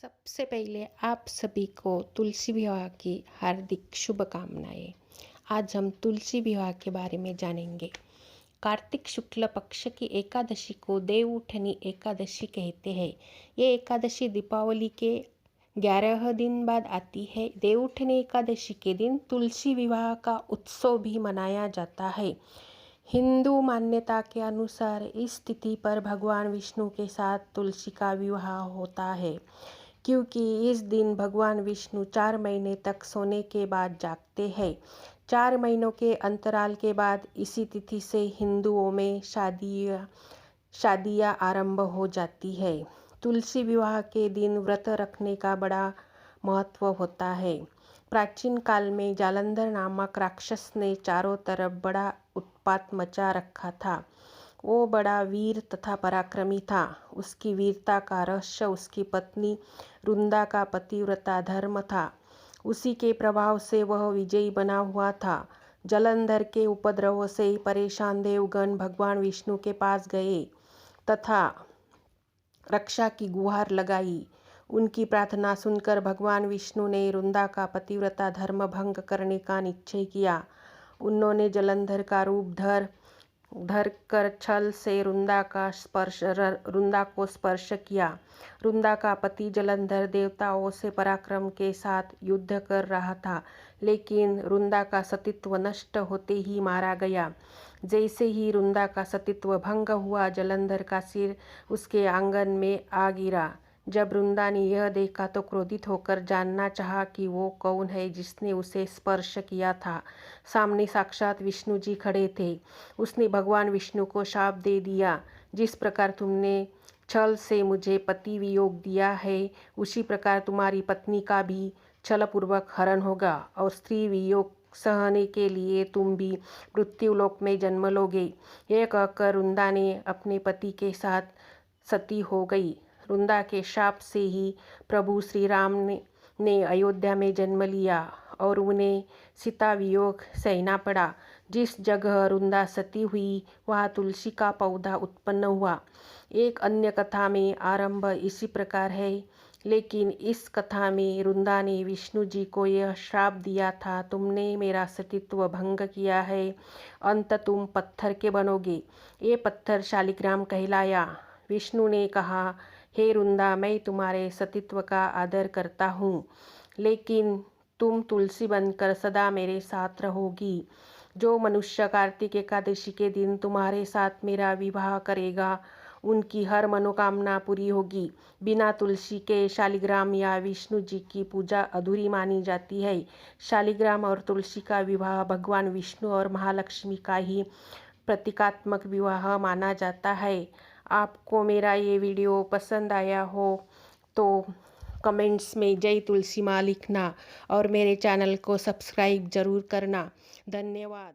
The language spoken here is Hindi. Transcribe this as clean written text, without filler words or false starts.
सबसे पहले आप सभी को तुलसी विवाह की हार्दिक शुभकामनाएं। आज हम तुलसी विवाह के बारे में जानेंगे। कार्तिक शुक्ल पक्ष की एकादशी को देवउठनी एकादशी कहते हैं। ये एकादशी दीपावली के 11 दिन बाद आती है। देवउठनी एकादशी के दिन तुलसी विवाह का उत्सव भी मनाया जाता है। हिंदू मान्यता के अनुसार इस तिथि पर भगवान विष्णु के साथ तुलसी का विवाह होता है, क्योंकि इस दिन भगवान विष्णु 4 महीने तक सोने के बाद जागते हैं। 4 महीनों के अंतराल के बाद इसी तिथि से हिंदुओं में शादियाँ आरंभ हो जाती है। तुलसी विवाह के दिन व्रत रखने का बड़ा महत्व होता है। प्राचीन काल में जालंधर नामक राक्षस ने चारों तरफ बड़ा उत्पात मचा रखा था। वो बड़ा वीर तथा पराक्रमी था। उसकी वीरता का रहस्य उसकी पत्नी रुंदा का पतिव्रता धर्म था। उसी के प्रभाव से वह विजयी बना हुआ था। जालंधर के उपद्रव से परेशान देवगण भगवान विष्णु के पास गए तथा रक्षा की गुहार लगाई। उनकी प्रार्थना सुनकर भगवान विष्णु ने रुंदा का पतिव्रता धर्म भंग करने का निश्चय किया। उन्होंने जालंधर का रूप धर कर छल से रुंदा को स्पर्श किया। रुंदा का पति जालंधर देवताओं से पराक्रम के साथ युद्ध कर रहा था, लेकिन रुंदा का सतीत्व नष्ट होते ही मारा गया। जैसे ही रुंदा का सतीत्व भंग हुआ, जालंधर का सिर उसके आंगन में आ गिरा। जब रुंदा ने यह देखा तो क्रोधित होकर जानना चाहा कि वो कौन है जिसने उसे स्पर्श किया था। सामने साक्षात विष्णु जी खड़े थे। उसने भगवान विष्णु को शाप दे दिया, जिस प्रकार तुमने छल से मुझे पति वियोग दिया है, उसी प्रकार तुम्हारी पत्नी का भी छलपूर्वक हरण होगा और स्त्री वियोग सहने के लिए तुम भी मृत्युलोक में जन्म लोगे। यह कहकर रुंदा ने अपने पति के साथ सती हो गई। रुंदा के शाप से ही प्रभु श्री राम ने अयोध्या में जन्म लिया और उन्हें सीता वियोग सहना पड़ा। जिस जगह रुंदा सती हुई वहाँ तुलसी का पौधा उत्पन्न हुआ। एक अन्य कथा में आरंभ इसी प्रकार है, लेकिन इस कथा में रुंदा ने विष्णु जी को यह श्राप दिया था, तुमने मेरा सतीत्व भंग किया है, अंत तुम पत्थर के बनोगे। ये पत्थर शालिग्राम कहलाया। विष्णु ने कहा, हे रुंदा, मैं तुम्हारे सतीत्व का आदर करता हूँ, लेकिन तुम तुलसी बनकर सदा मेरे साथ रहोगी। जो मनुष्य कार्तिक एकादशी के दिन तुम्हारे साथ मेरा विवाह करेगा, उनकी हर मनोकामना पूरी होगी। बिना तुलसी के शालिग्राम या विष्णु जी की पूजा अधूरी मानी जाती है। शालिग्राम और तुलसी का विवाह भगवान विष्णु और महालक्ष्मी का ही प्रतीकात्मक विवाह माना जाता है। आपको मेरा ये वीडियो पसंद आया हो तो कमेंट्स में जय तुलसी माँ लिखना और मेरे चैनल को सब्सक्राइब ज़रूर करना। धन्यवाद।